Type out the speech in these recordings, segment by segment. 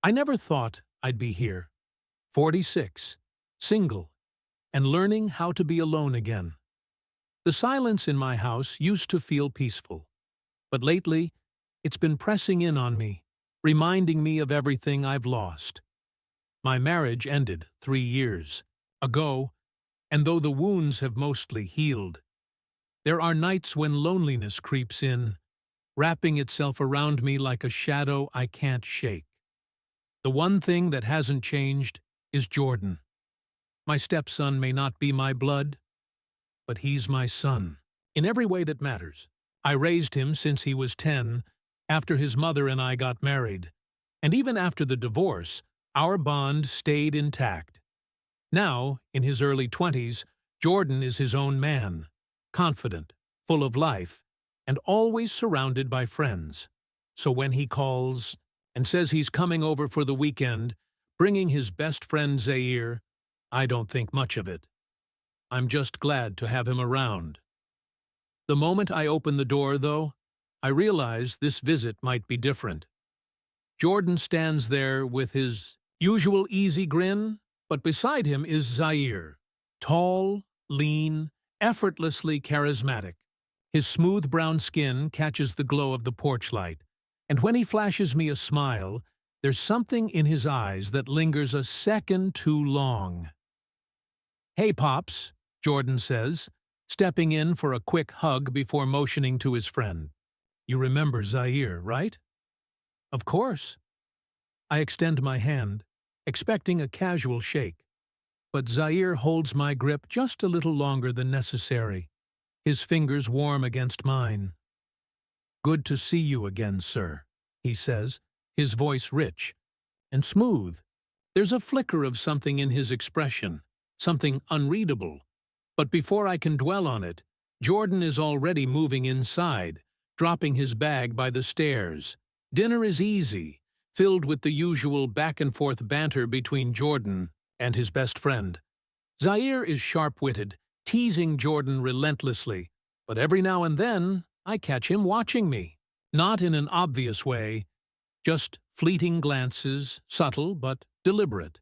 I never thought I'd be here, 46, single, and learning how to be alone again. The silence in my house used to feel peaceful, but lately it's been pressing in on me, reminding me of everything I've lost. My marriage ended 3 years ago, and though the wounds have mostly healed, there are nights when loneliness creeps in, wrapping itself around me like a shadow I can't shake. The one thing that hasn't changed is Jordan. My stepson may not be my blood, but he's my son, in every way that matters. I raised him since he was 10, after his mother and I got married, and even after the divorce, our bond stayed intact. Now, in his early 20s, Jordan is his own man, confident, full of life, and always surrounded by friends. So when he calls and says he's coming over for the weekend, bringing his best friend Zaire, I don't think much of it. I'm just glad to have him around. The moment I open the door, though, I realize this visit might be different. Jordan stands there with his usual easy grin, but beside him is Zaire, tall, lean, effortlessly charismatic. His smooth brown skin catches the glow of the porch light, and when he flashes me a smile, there's something in his eyes that lingers a second too long. "Hey, Pops," Jordan says, stepping in for a quick hug before motioning to his friend. "You remember Zaire, right?" "Of course." I extend my hand, expecting a casual shake, but Zaire holds my grip just a little longer than necessary, his fingers warm against mine. "Good to see you again, sir," he says, his voice rich and smooth. There's a flicker of something in his expression, something unreadable. But before I can dwell on it, Jordan is already moving inside, dropping his bag by the stairs. Dinner is easy, filled with the usual back-and-forth banter between Jordan and his best friend. Zaire is sharp-witted, teasing Jordan relentlessly, but every now and then I catch him watching me. Not in an obvious way, just fleeting glances, subtle but deliberate.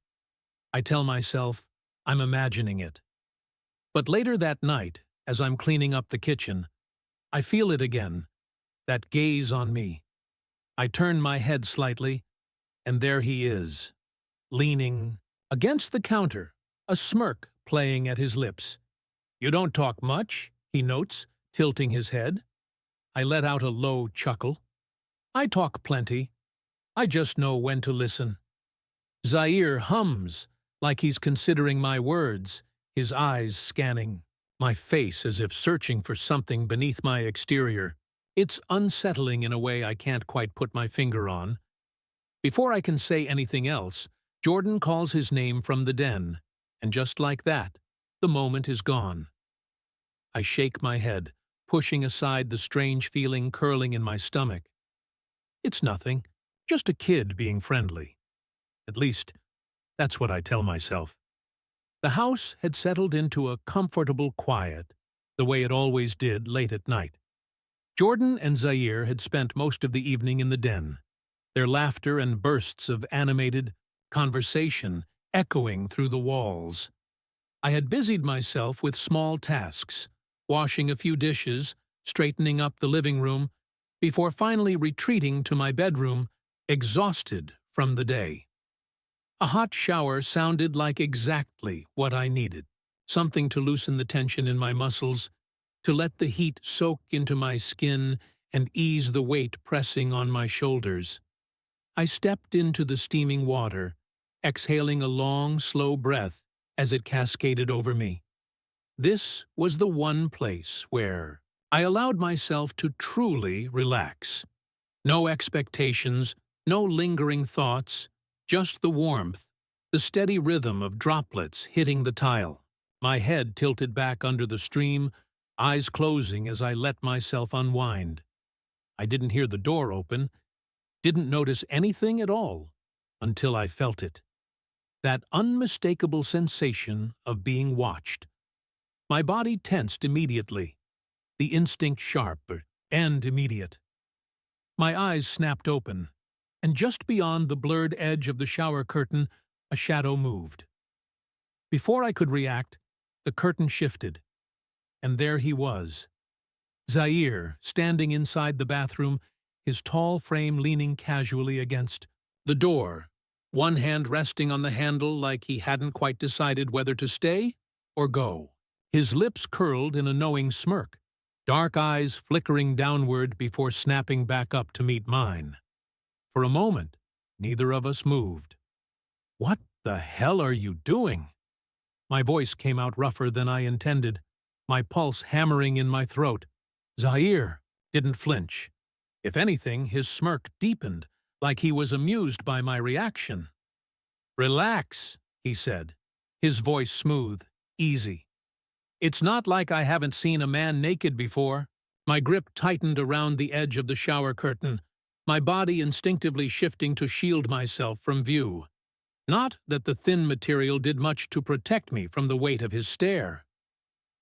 I tell myself I'm imagining it. But later that night, as I'm cleaning up the kitchen, I feel it again, that gaze on me. I turn my head slightly, and there he is, leaning against the counter, a smirk playing at his lips. "You don't talk much," he notes, tilting his head. I let out a low chuckle. "I talk plenty. I just know when to listen." Zaire hums, like he's considering my words, his eyes scanning my face as if searching for something beneath my exterior. It's unsettling in a way I can't quite put my finger on. Before I can say anything else, Jordan calls his name from the den, and just like that, the moment is gone. I shake my head, pushing aside the strange feeling curling in my stomach. It's nothing, just a kid being friendly. At least, that's what I tell myself. The house had settled into a comfortable quiet, the way it always did late at night. Jordan and Zaire had spent most of the evening in the den, their laughter and bursts of animated conversation echoing through the walls. I had busied myself with small tasks, washing a few dishes, straightening up the living room, before finally retreating to my bedroom, exhausted from the day. A hot shower sounded like exactly what I needed, something to loosen the tension in my muscles, to let the heat soak into my skin and ease the weight pressing on my shoulders. I stepped into the steaming water, exhaling a long, slow breath as it cascaded over me. This was the one place where I allowed myself to truly relax. No expectations, no lingering thoughts, just the warmth, the steady rhythm of droplets hitting the tile. My head tilted back under the stream, eyes closing as I let myself unwind. I didn't hear the door open, didn't notice anything at all, until I felt it. That unmistakable sensation of being watched. My body tensed immediately, the instinct sharp and immediate. My eyes snapped open, and just beyond the blurred edge of the shower curtain, a shadow moved. Before I could react, the curtain shifted, and there he was. Zaire, standing inside the bathroom, his tall frame leaning casually against the door, one hand resting on the handle like he hadn't quite decided whether to stay or go. His lips curled in a knowing smirk, dark eyes flickering downward before snapping back up to meet mine. For a moment, neither of us moved. "What the hell are you doing?" My voice came out rougher than I intended, my pulse hammering in my throat. Zaire didn't flinch. If anything, his smirk deepened, like he was amused by my reaction. "Relax," he said, his voice smooth, easy. "It's not like I haven't seen a man naked before." My grip tightened around the edge of the shower curtain, my body instinctively shifting to shield myself from view. Not that the thin material did much to protect me from the weight of his stare.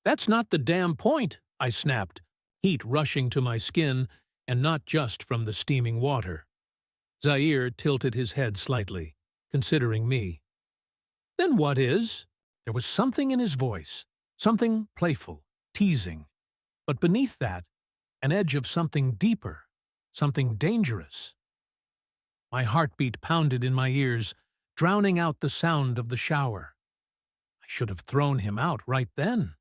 "That's not the damn point," I snapped, heat rushing to my skin, and not just from the steaming water. Zaire tilted his head slightly, considering me. "Then what is?" There was something in his voice, something playful, teasing, but beneath that, an edge of something deeper, something dangerous. My heartbeat pounded in my ears, drowning out the sound of the shower. I should have thrown him out right then.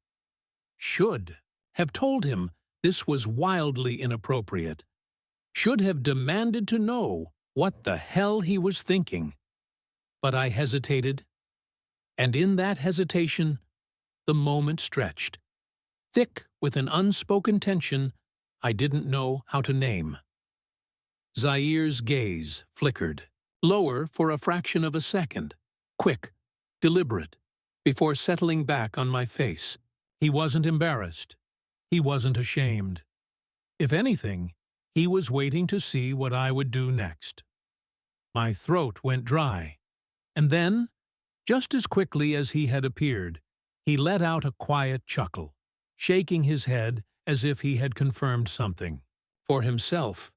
Should have told him this was wildly inappropriate. Should have demanded to know what the hell he was thinking. But I hesitated, and in that hesitation, the moment stretched, thick with an unspoken tension I didn't know how to name. Zaire's gaze flickered, lower for a fraction of a second, quick, deliberate, before settling back on my face. He wasn't embarrassed. He wasn't ashamed. If anything, he was waiting to see what I would do next. My throat went dry, and then, just as quickly as he had appeared, he let out a quiet chuckle, shaking his head as if he had confirmed something. For himself.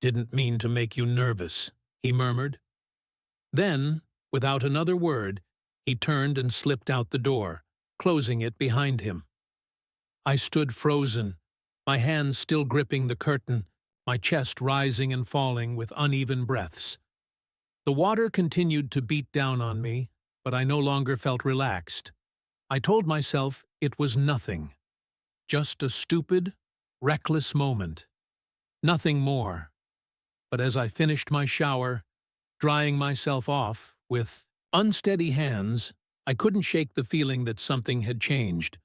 "Didn't mean to make you nervous," he murmured. Then, without another word, he turned and slipped out the door, closing it behind him. I stood frozen, my hands still gripping the curtain, my chest rising and falling with uneven breaths. The water continued to beat down on me, but I no longer felt relaxed. I told myself it was nothing. Just a stupid, reckless moment. Nothing more. But as I finished my shower, drying myself off with unsteady hands, I couldn't shake the feeling that something had changed,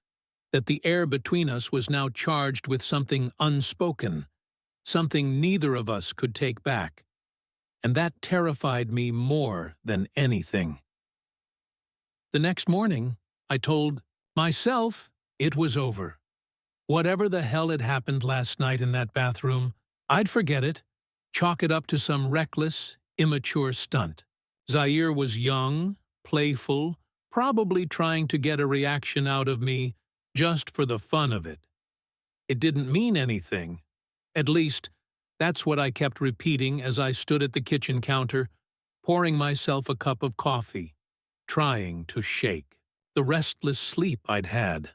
that the air between us was now charged with something unspoken, something neither of us could take back. And that terrified me more than anything. The next morning, I told myself it was over. Whatever the hell had happened last night in that bathroom, I'd forget it, chalk it up to some reckless, immature stunt. Zaire was young, playful, probably trying to get a reaction out of me just for the fun of it. It didn't mean anything. At least, that's what I kept repeating as I stood at the kitchen counter, pouring myself a cup of coffee, trying to shake the restless sleep I'd had.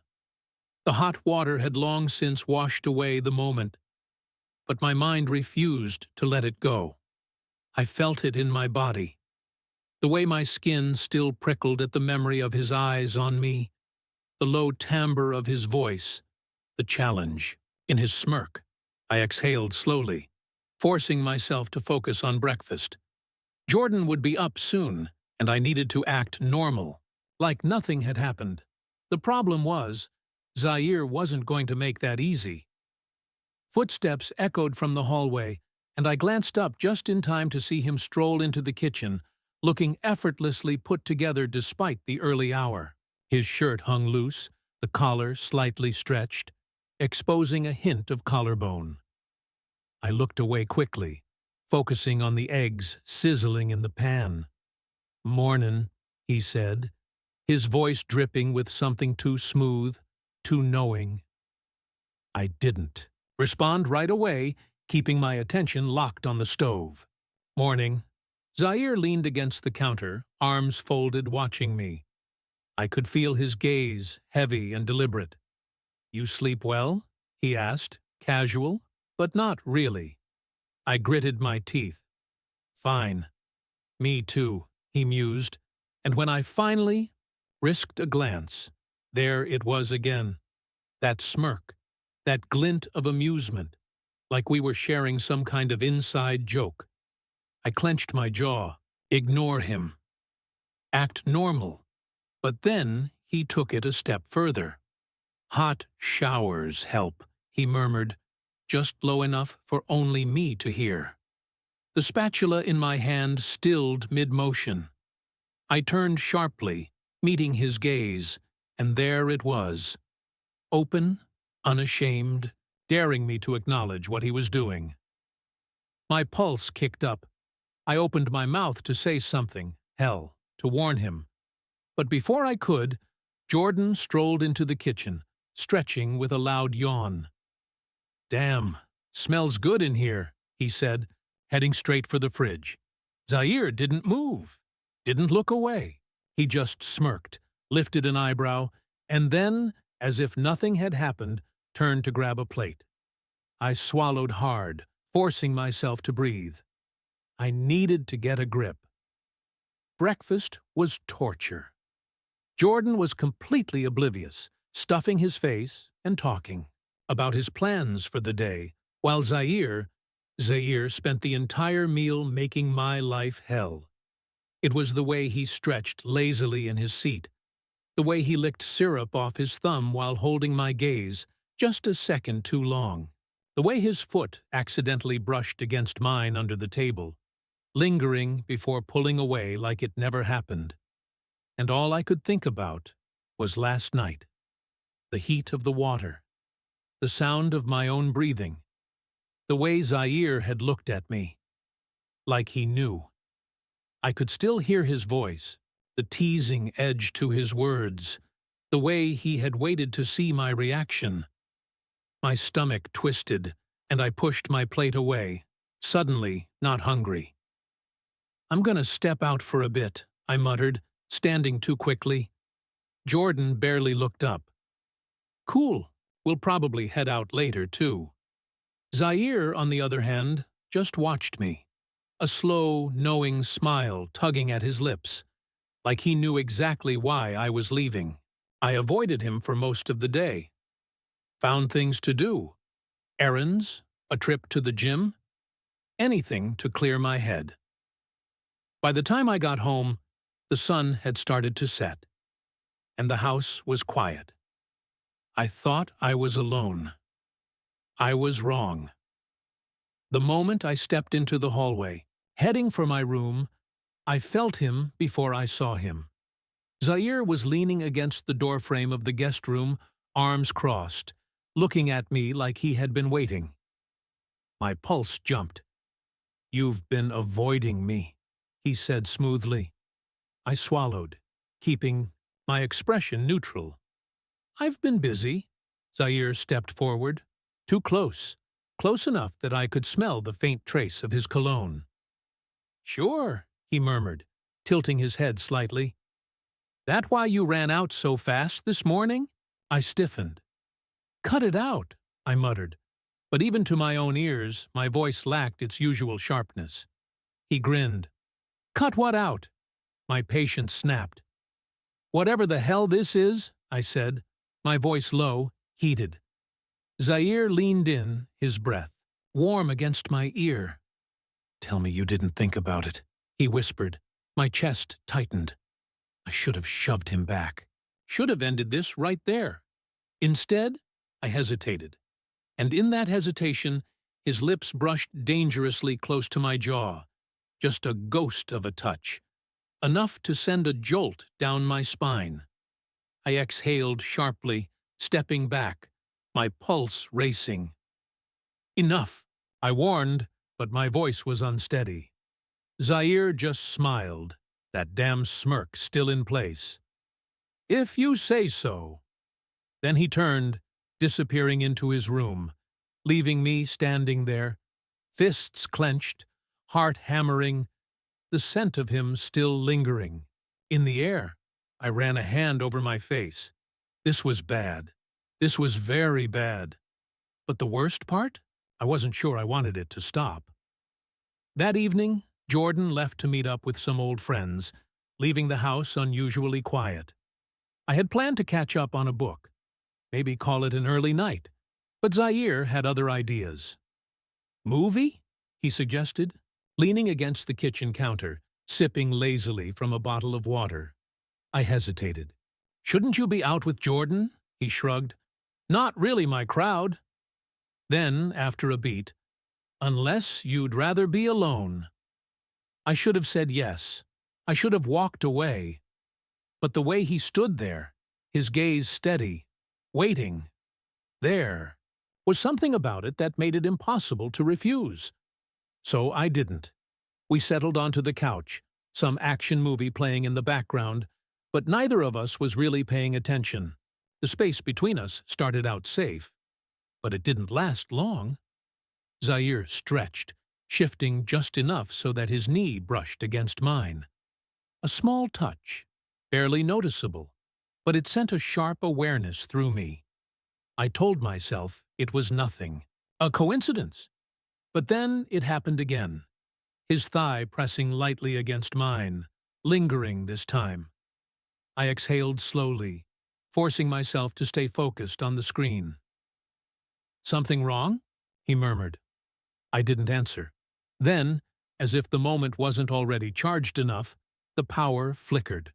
The hot water had long since washed away the moment, but my mind refused to let it go. I felt it in my body, the way my skin still prickled at the memory of his eyes on me, the low timbre of his voice, the challenge in his smirk. I exhaled slowly, forcing myself to focus on breakfast. Jordan would be up soon, and I needed to act normal, like nothing had happened. The problem was, Zaire wasn't going to make that easy. Footsteps echoed from the hallway, and I glanced up just in time to see him stroll into the kitchen, looking effortlessly put together despite the early hour. His shirt hung loose, the collar slightly stretched, exposing a hint of collarbone. I looked away quickly, focusing on the eggs sizzling in the pan. "Mornin'," he said, his voice dripping with something too smooth, too knowing. I didn't respond right away, keeping my attention locked on the stove. Morning. Zaire leaned against the counter, arms folded, watching me. I could feel his gaze, heavy and deliberate. "You sleep well?" he asked, casual, but not really. I gritted my teeth. "Fine. Me too," he mused, and when I finally risked a glance, there it was again. That smirk, that glint of amusement, like we were sharing some kind of inside joke. I clenched my jaw. Ignore him. Act normal. But then he took it a step further. "Hot showers help," he murmured, just low enough for only me to hear. The spatula in my hand stilled mid-motion. I turned sharply, meeting his gaze, and there it was. Open, unashamed, daring me to acknowledge what he was doing. My pulse kicked up. I opened my mouth to say something, hell, to warn him. But before I could, Jordan strolled into the kitchen, stretching with a loud yawn. "Damn, smells good in here," he said, heading straight for the fridge. Zaire didn't move, didn't look away. He just smirked, lifted an eyebrow, and then, as if nothing had happened, turned to grab a plate. I swallowed hard, forcing myself to breathe. I needed to get a grip. Breakfast was torture. Jordan was completely oblivious, stuffing his face and talking about his plans for the day, while Zaire spent the entire meal making my life hell. It was the way he stretched lazily in his seat, the way he licked syrup off his thumb while holding my gaze just a second too long, the way his foot accidentally brushed against mine under the table, lingering before pulling away like it never happened. And all I could think about was last night, the heat of the water, the sound of my own breathing, the way Zaire had looked at me, like he knew. I could still hear his voice, the teasing edge to his words, the way he had waited to see my reaction. My stomach twisted, and I pushed my plate away, suddenly not hungry. "I'm gonna step out for a bit," I muttered, standing too quickly. Jordan barely looked up. "Cool, we'll probably head out later, too." Zaire, on the other hand, just watched me, a slow, knowing smile tugging at his lips, like he knew exactly why I was leaving. I avoided him for most of the day. Found things to do. Errands, a trip to the gym, anything to clear my head. By the time I got home, the sun had started to set, and the house was quiet. I thought I was alone. I was wrong. The moment I stepped into the hallway, heading for my room, I felt him before I saw him. Zaire was leaning against the doorframe of the guest room, arms crossed, looking at me like he had been waiting. My pulse jumped. "You've been avoiding me," he said smoothly. I swallowed, keeping my expression neutral. "I've been busy." Zaire stepped forward, too close, close enough that I could smell the faint trace of his cologne. "Sure," he murmured, tilting his head slightly. "That why you ran out so fast this morning?" I stiffened. "Cut it out," I muttered, but even to my own ears, my voice lacked its usual sharpness. He grinned. "Cut what out?" My patience snapped. "Whatever the hell this is," I said, my voice low, heated. Zaire leaned in, his breath warm against my ear. "Tell me you didn't think about it," he whispered. My chest tightened. I should have shoved him back. Should have ended this right there. Instead, I hesitated. And in that hesitation, his lips brushed dangerously close to my jaw. Just a ghost of a touch. Enough to send a jolt down my spine. I exhaled sharply, stepping back, my pulse racing. "Enough," I warned, but my voice was unsteady. Zaire just smiled, that damn smirk still in place. "If you say so." Then he turned, disappearing into his room, leaving me standing there, fists clenched, heart hammering, the scent of him still lingering. In the air, I ran a hand over my face. This was bad. This was very bad. But the worst part? I wasn't sure I wanted it to stop. That evening, Jordan left to meet up with some old friends, leaving the house unusually quiet. I had planned to catch up on a book, maybe call it an early night, but Zaire had other ideas. Movie? He suggested, leaning against the kitchen counter, sipping lazily from a bottle of water. I hesitated. Shouldn't you be out with Jordan? He shrugged. Not really my crowd. Then, after a beat, unless you'd rather be alone. I should have said yes. I should have walked away. But the way he stood there, his gaze steady, waiting, there, was something about it that made it impossible to refuse. So I didn't. We settled onto the couch, some action movie playing in the background, but neither of us was really paying attention. The space between us started out safe, but it didn't last long. Zaire stretched, shifting just enough so that his knee brushed against mine. A small touch, barely noticeable, but it sent a sharp awareness through me. I told myself it was nothing, a coincidence. But then it happened again, his thigh pressing lightly against mine, lingering this time. I exhaled slowly, forcing myself to stay focused on the screen. "Something wrong?" he murmured. I didn't answer. Then, as if the moment wasn't already charged enough, the power flickered.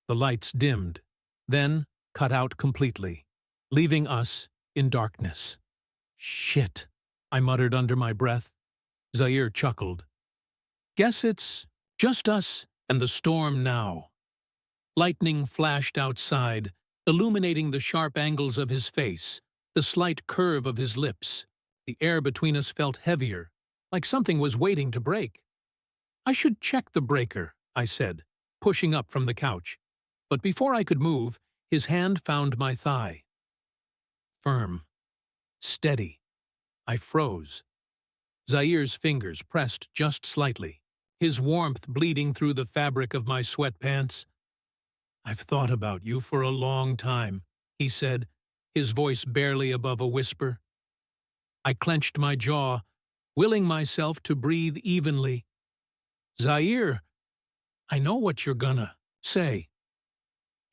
The lights dimmed, then cut out completely, leaving us in darkness. "Shit," I muttered under my breath. Zaire chuckled. "Guess it's just us and the storm now." Lightning flashed outside, illuminating the sharp angles of his face, the slight curve of his lips. The air between us felt heavier, like something was waiting to break. "I should check the breaker," I said, pushing up from the couch. But before I could move, his hand found my thigh. Firm. Steady. I froze. Zaire's fingers pressed just slightly, his warmth bleeding through the fabric of my sweatpants. "I've thought about you for a long time," he said, his voice barely above a whisper. I clenched my jaw, willing myself to breathe evenly. "Zaire, I know what you're gonna say."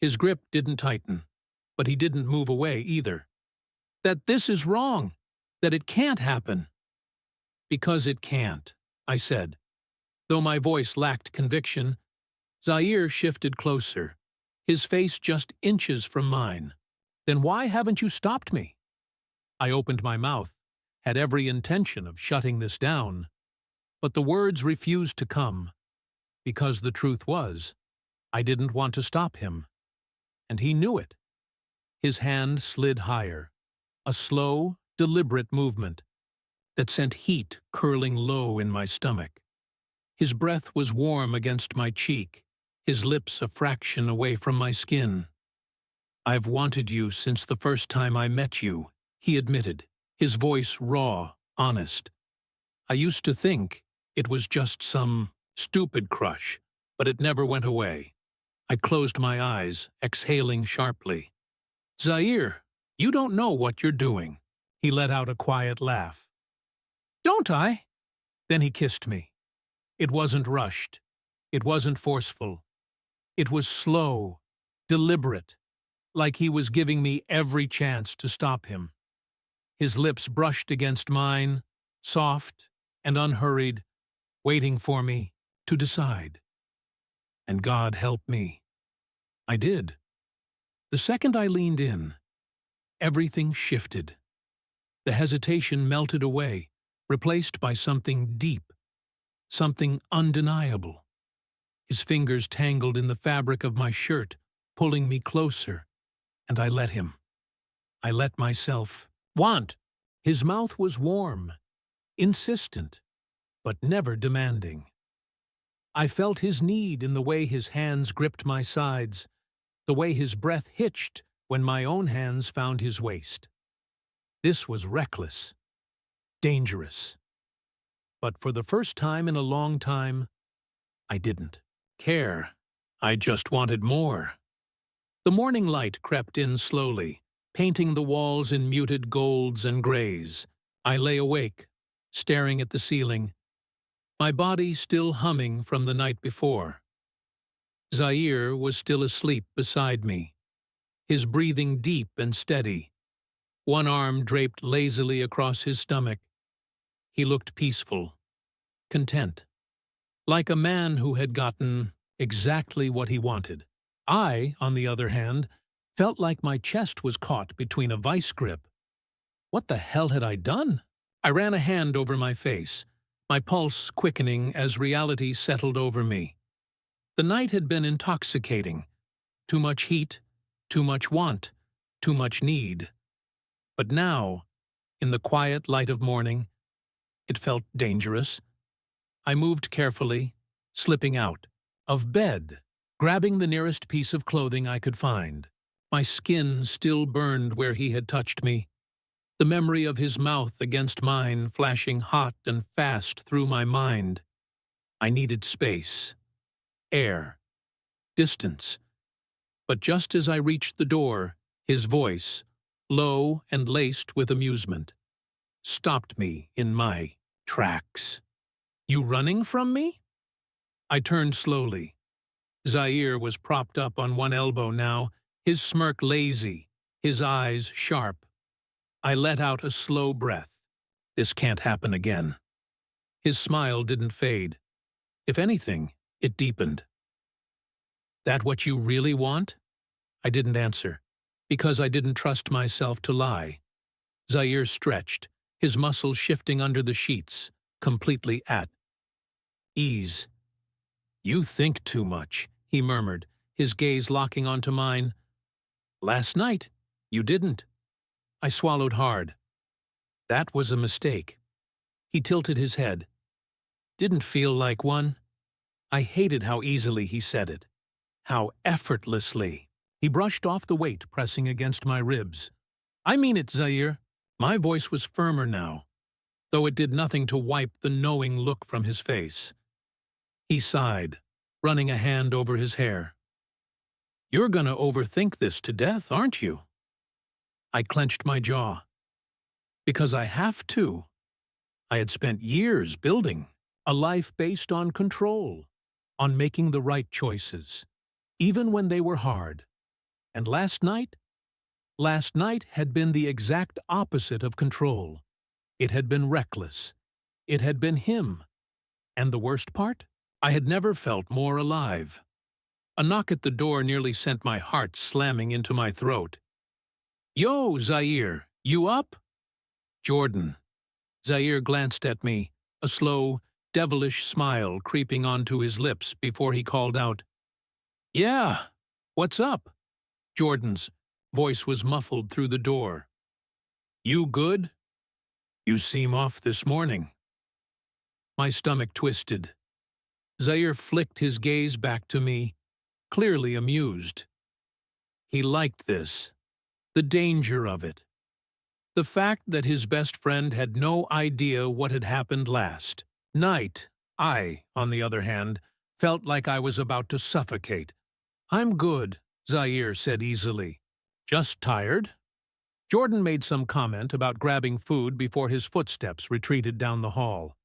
His grip didn't tighten, but he didn't move away either. "That this is wrong, that it can't happen." "Because it can't," I said. Though my voice lacked conviction, Zaire shifted closer, his face just inches from mine. "Then why haven't you stopped me?" I opened my mouth, had every intention of shutting this down, but the words refused to come, because the truth was, I didn't want to stop him, and he knew it. His hand slid higher, a slow, deliberate movement that sent heat curling low in my stomach. His breath was warm against my cheek, his lips a fraction away from my skin. "I've wanted you since the first time I met you," he admitted, his voice raw, honest. "I used to think it was just some stupid crush, but it never went away." I closed my eyes, exhaling sharply. "Zaire, you don't know what you're doing." He let out a quiet laugh. "Don't I?" Then he kissed me. It wasn't rushed. It wasn't forceful. It was slow, deliberate, like he was giving me every chance to stop him. His lips brushed against mine, soft and unhurried, waiting for me to decide. And God help me. I did. The second I leaned in, everything shifted. The hesitation melted away, replaced by something deep, something undeniable. His fingers tangled in the fabric of my shirt, pulling me closer, and I let him. I let myself want. His mouth was warm, insistent, but never demanding. I felt his need in the way his hands gripped my sides, the way his breath hitched when my own hands found his waist. This was reckless, dangerous. But for the first time in a long time, I didn't care. I just wanted more. The morning light crept in slowly, painting the walls in muted golds and grays. I lay awake, staring at the ceiling, my body still humming from the night before. Zaire was still asleep beside me, his breathing deep and steady, one arm draped lazily across his stomach. He looked peaceful, content, like a man who had gotten exactly what he wanted. I, on the other hand, felt like my chest was caught between a vice grip. What the hell had I done? I ran a hand over my face, my pulse quickening as reality settled over me. The night had been intoxicating. Too much heat, too much want, too much need. But now, in the quiet light of morning, it felt dangerous. I moved carefully, slipping out of bed, grabbing the nearest piece of clothing I could find. My skin still burned where he had touched me, the memory of his mouth against mine flashing hot and fast through my mind. I needed space, air, distance. But just as I reached the door, his voice, low and laced with amusement, stopped me in my tracks. "You running from me?" I turned slowly. Zaire was propped up on one elbow now, his smirk lazy, his eyes sharp. I let out a slow breath. This can't happen again. His smile didn't fade. If anything, it deepened. "That what you really want?" I didn't answer, because I didn't trust myself to lie. Zaire stretched, his muscles shifting under the sheets, completely at ease. "You think too much," he murmured, his gaze locking onto mine. "Last night, you didn't." I swallowed hard. That was a mistake. He tilted his head. "Didn't feel like one." I hated how easily he said it. How effortlessly. He brushed off the weight pressing against my ribs. "I mean it, Zaire." My voice was firmer now, though it did nothing to wipe the knowing look from his face. He sighed, running a hand over his hair. "You're gonna overthink this to death, aren't you?" I clenched my jaw. "Because I have to." I had spent years building a life based on control, on making the right choices, even when they were hard. And last night had been the exact opposite of control. It had been reckless. It had been him. And the worst part? I had never felt more alive. A knock at the door nearly sent my heart slamming into my throat. "Yo, Zaire, you up?" "Jordan." Zaire glanced at me, a slow, devilish smile creeping onto his lips before he called out, "Yeah, what's up?" Jordan's voice was muffled through the door. "You good? You seem off this morning." My stomach twisted. Zaire flicked his gaze back to me, clearly amused. He liked this. The danger of it. The fact that his best friend had no idea what had happened last night. I, on the other hand, felt like I was about to suffocate. "I'm good," Zaire said easily. "Just tired?" Jordan made some comment about grabbing food before his footsteps retreated down the hall.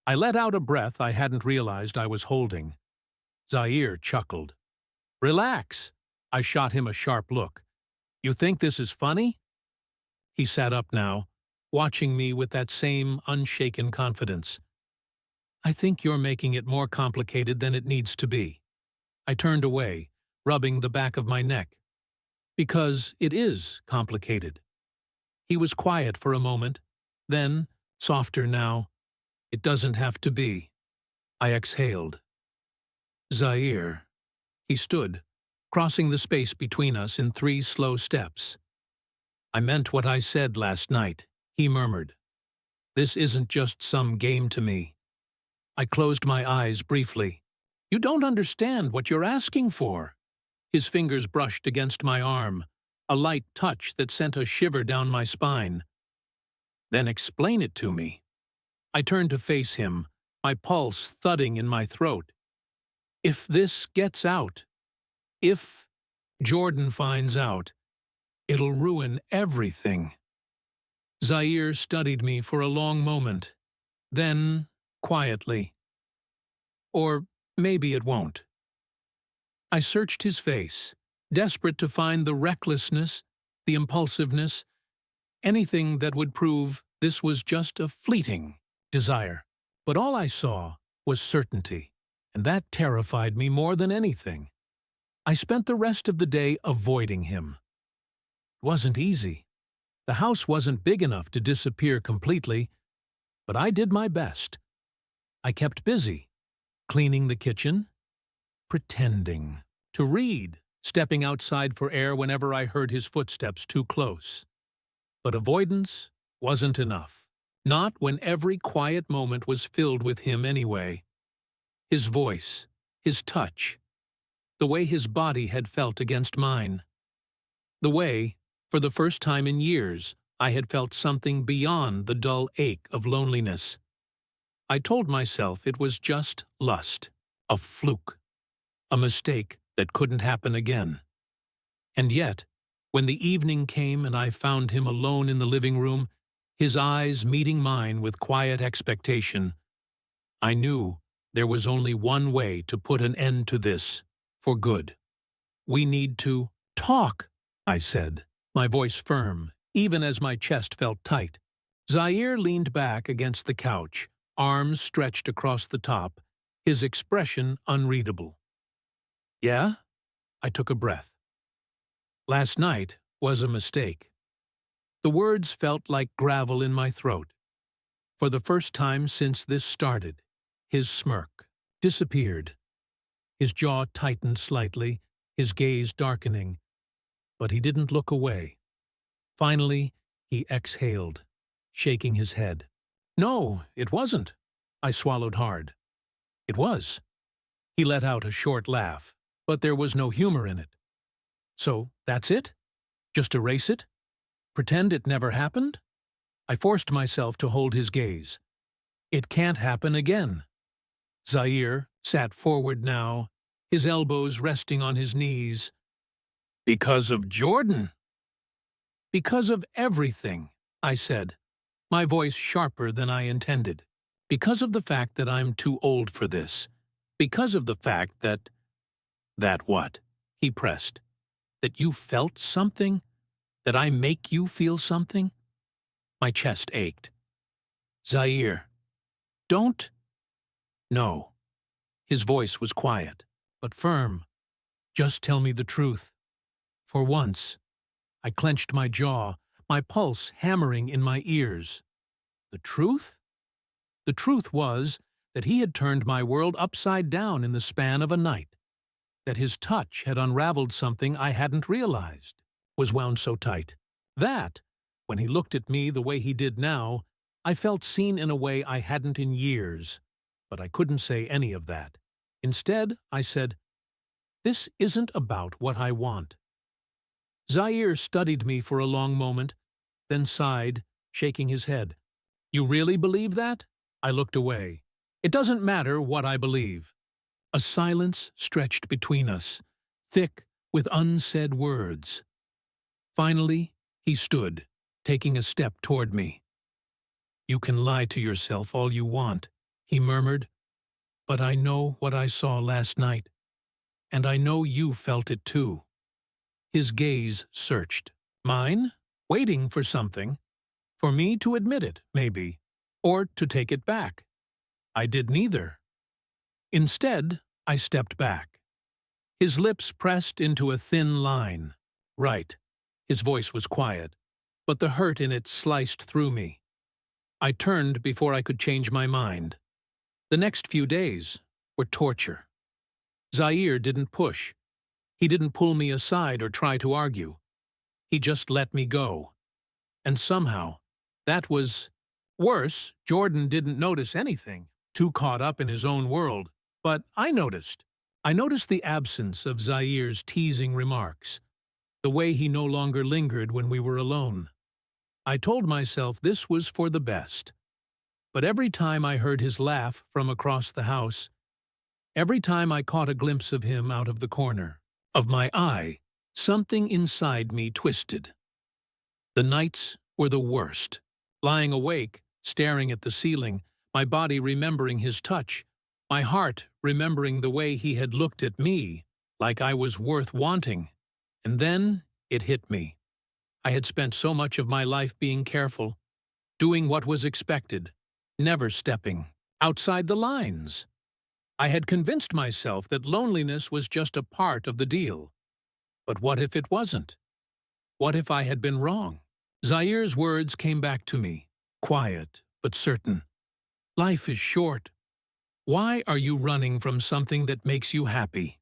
I let out a breath I hadn't realized I was holding. Zaire chuckled. "Relax." I shot him a sharp look. "You think this is funny?" He sat up now, watching me with that same unshaken confidence. "I think you're making it more complicated than it needs to be." I turned away, rubbing the back of my neck. "Because it is complicated." He was quiet for a moment, then, softer now, "It doesn't have to be." I exhaled. "Zaire." He stood, crossing the space between us in 3 slow steps. "I meant what I said last night," he murmured. "This isn't just some game to me." I closed my eyes briefly. "You don't understand what you're asking for." His fingers brushed against my arm, a light touch that sent a shiver down my spine. "Then explain it to me." I turned to face him, my pulse thudding in my throat. If this gets out, if Jordan finds out, it'll ruin everything. Zaire studied me for a long moment, then, quietly. Or maybe it won't. I searched his face, desperate to find the recklessness, the impulsiveness, anything that would prove this was just a fleeting desire. But all I saw was certainty, and that terrified me more than anything. I spent the rest of the day avoiding him. It wasn't easy. The house wasn't big enough to disappear completely, but I did my best. I kept busy, cleaning the kitchen, pretending to read, stepping outside for air whenever I heard his footsteps too close. But avoidance wasn't enough. Not when every quiet moment was filled with him anyway. His voice, his touch, the way his body had felt against mine. The way, for the first time in years, I had felt something beyond the dull ache of loneliness. I told myself it was just lust, a fluke, a mistake that couldn't happen again. And yet, when the evening came and I found him alone in the living room, his eyes meeting mine with quiet expectation, I knew there was only one way to put an end to this, for good. We need to talk, I said, my voice firm, even as my chest felt tight. Zaire leaned back against the couch, arms stretched across the top, his expression unreadable. Yeah? I took a breath. Last night was a mistake. The words felt like gravel in my throat. For the first time since this started, his smirk disappeared. His jaw tightened slightly, his gaze darkening. But he didn't look away. Finally, he exhaled, shaking his head. No, it wasn't. I swallowed hard. It was. He let out a short laugh, but there was no humor in it. So, that's it? Just erase it? Pretend it never happened? I forced myself to hold his gaze. It can't happen again. Zaire sat forward now, his elbows resting on his knees. Because of Jordan. Because of everything, I said, my voice sharper than I intended. Because of the fact that I'm too old for this. Because of the fact that... That what? He pressed. That you felt something? That I make you feel something? My chest ached. Zaire. Don't... No. His voice was quiet, but firm. Just tell me the truth. For once, I clenched my jaw, my pulse hammering in my ears. The truth? The truth was that he had turned my world upside down in the span of a night. That his touch had unraveled something I hadn't realized was wound so tight. That, when he looked at me the way he did now, I felt seen in a way I hadn't in years. But I couldn't say any of that. Instead, I said, "This isn't about what I want." Zaire studied me for a long moment, then sighed, shaking his head. You really believe that? I looked away. It doesn't matter what I believe. A silence stretched between us, thick with unsaid words. Finally, he stood, taking a step toward me. You can lie to yourself all you want, he murmured, but I know what I saw last night, and I know you felt it too. His gaze searched mine, waiting for something, for me to admit it, maybe, or to take it back. I did neither. Instead, I stepped back. His lips pressed into a thin line. Right. His voice was quiet, but the hurt in it sliced through me. I turned before I could change my mind. The next few days were torture. Zaire didn't push. He didn't pull me aside or try to argue. He just let me go. And somehow, that was worse. Jordan didn't notice anything, too caught up in his own world. But I noticed. I noticed the absence of Zaire's teasing remarks, the way he no longer lingered when we were alone. I told myself this was for the best. But every time I heard his laugh from across the house, every time I caught a glimpse of him out of the corner of my eye, something inside me twisted. The nights were the worst. Lying awake, staring at the ceiling, my body remembering his touch, my heart remembering the way he had looked at me, like I was worth wanting. And then it hit me. I had spent so much of my life being careful, doing what was expected, never stepping outside the lines. I had convinced myself that loneliness was just a part of the deal. But what if it wasn't? What if I had been wrong? Zaire's words came back to me, quiet but certain. Life is short. Why are you running from something that makes you happy?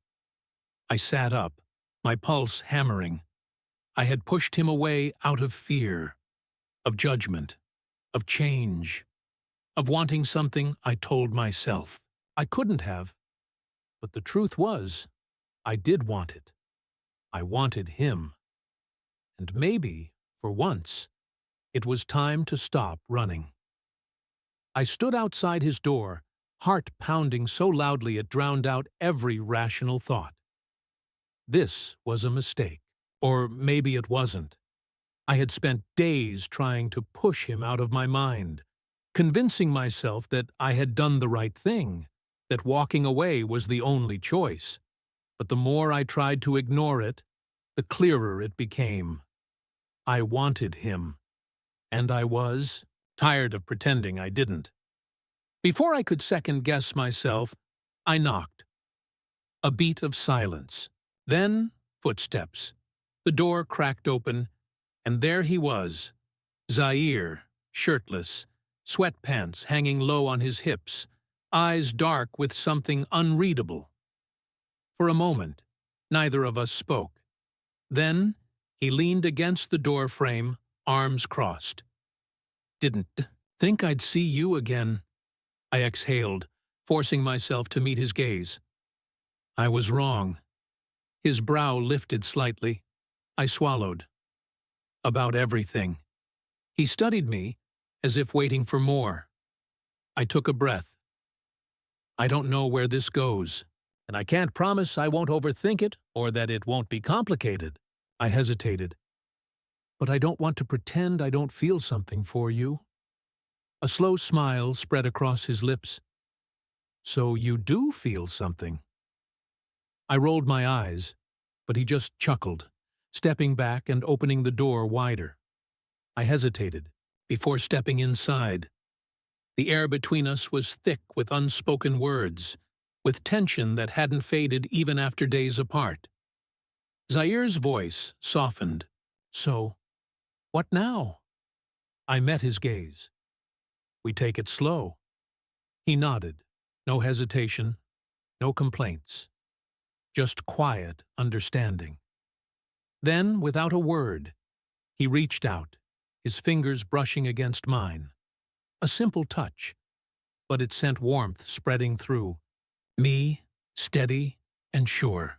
I sat up, my pulse hammering. I had pushed him away out of fear, of judgment, of change, of wanting something I told myself I couldn't have. But the truth was, I did want it. I wanted him. And maybe, for once, it was time to stop running. I stood outside his door, heart pounding so loudly it drowned out every rational thought. This was a mistake. Or maybe it wasn't. I had spent days trying to push him out of my mind, convincing myself that I had done the right thing, that walking away was the only choice. But the more I tried to ignore it, the clearer it became. I wanted him. And I was tired of pretending I didn't. Before I could second-guess myself, I knocked. A beat of silence. Then footsteps. The door cracked open, and there he was, Zaire, shirtless, sweatpants hanging low on his hips, eyes dark with something unreadable. For a moment, neither of us spoke. Then he leaned against the door frame, arms crossed. "Didn't think I'd see you again," I exhaled, forcing myself to meet his gaze. I was wrong. His brow lifted slightly. I swallowed. About everything. He studied me, as if waiting for more. I took a breath. I don't know where this goes, and I can't promise I won't overthink it or that it won't be complicated. I hesitated. But I don't want to pretend I don't feel something for you. A slow smile spread across his lips. So you do feel something? I rolled my eyes, but he just chuckled, stepping back and opening the door wider. I hesitated before stepping inside. The air between us was thick with unspoken words, with tension that hadn't faded even after days apart. Zaire's voice softened. So, what now? I met his gaze. We take it slow. He nodded. No hesitation, no complaints. Just quiet understanding. Then, without a word, he reached out, his fingers brushing against mine. A simple touch, but it sent warmth spreading through me, steady and sure.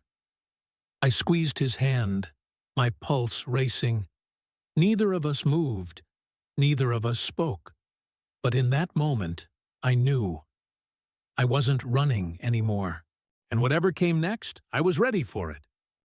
I squeezed his hand, my pulse racing. Neither of us moved, neither of us spoke. But in that moment, I knew. I wasn't running anymore, and whatever came next, I was ready for it.